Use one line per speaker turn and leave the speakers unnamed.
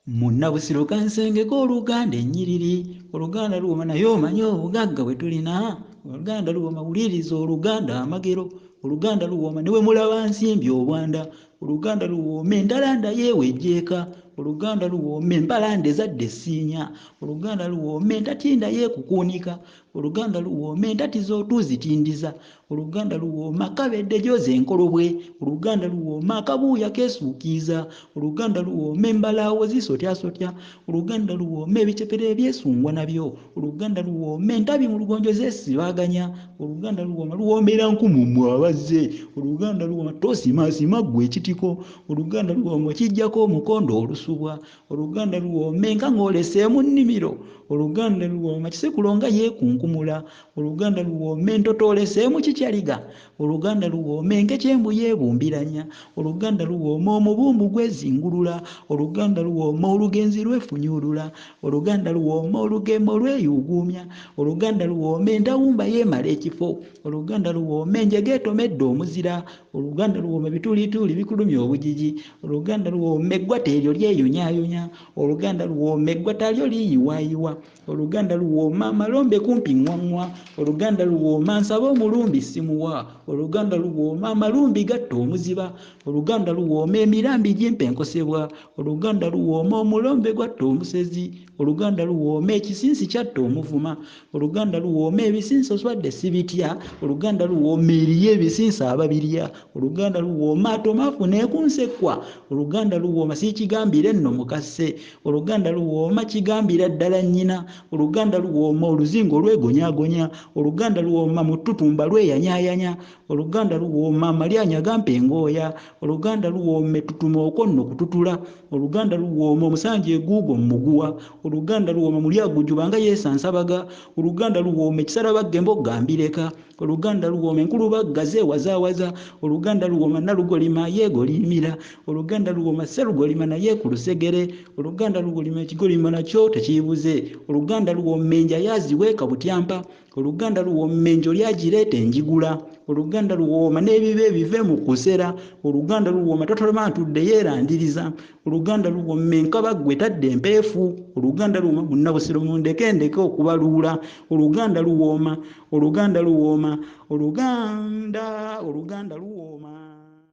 Munnabusiro kansengeko oluganda ennyiriri oluganda luwoma naye omanyi obugagga bwe tulina oluganda luwoma wuliriza oluganda amagero oluganda luwoma ne bwe mulaba nsimbi obwanda oluganda luwooma entalanda yeewejjeeka oluganda luwooma empalanda ezadde essiinya oluganda luwooma entatinda yeekukuunika oluganda luwooma entati z'otuuzitindiza oluganda luwooma kabedde gyoza enkolobwe oluganda luwooma akabuuya keesuukiiza oluganda luwooma embalaawo zisotyasotya oluganda luwooma ebicepere ebyesungwa nabyo oluganda luwooma entabi mu lugonjo zeesibaganya oluganda luwooma luwoomera nkumummwe abazze oluganda luwooma toosimaasima ggwe ekitiko oluganda luwooma okijjako omukondo olusubwa oluganda luwooma enkaŋooleseemu nnimiro oluganda luwooma kisekulo nga yeekunkumula oluganda luwooma entotooleseemu kikyaliga oluganda luwooma enkekyembu yeebumbiranya oluganda luwooma omubumbu gwezingulula oluganda luwooma olugenzi lwefunyulula oluganda luwooma olugembo lweyuguumya oluganda luwooma entawumba yeemala ekifo oluganda luwooma enjega etomedde omuzira oluganda luwooma ebituulituuli bikulumya obujiji oluganda luwooma eggwata eryo lyeyunyaayonya oluganda luwooma eggwata lyo liyiwaayiwa oluganda luwooma amalombe kumpi ŋŋwaŋŋwa oluganda luwooma nsaba omulumbi simuwa oluganda luwooma amalumbi gatta omuziba oluganda luwooma emirambi gimpa enkosebwa oluganda luwooma omulombe gwatta omusezi oluganda luwooma ekisinsi kyatta omuvuma oluganda luwooma ebisinsi oswadde sibitya oluganda luwooma eriyo ebisinsi ababirya oluganda luwooma atomaafu neekunsekwa oluganda luwooma siikigambire nno mukasse oluganda luwooma kigambira ddala nnyina oluganda luwooma oluzingo lwegonyagonya oluganda luwooma mu ttutumba lweyanyaayanya oluganda luwooma amalyanya gampa engooya oluganda luwooma ettutuma okonno kututula oluganda luwooma omusanja eguugo mmuguwa oluganda luwooma mulyagujuba nga yeesansabaga oluganda luwooma ekisarabagge mbogambireka oluganda luwooma enkulubagga zeewazaawaza oluganda luwooma nalugolima yeegolimira oluganda luwooma sserugolima naye ku lusegere oluganda luwooma ekigolima nakyo tekiibuze oluganda luwooma enja yaaziweeka butyampa oluganda luwooma enjo lyagireeta enjigula oluganda luwooma n'ebibe ebive mu kusera oluganda luwooma totoloma ntudde yeerandiriza oluganda luwooma enkabagwe tadde empeefu oluganda luwooma munnabusiro mundeke ndeke okubaluula oluganda luwooma oluganda luwooma oluganda luwooma.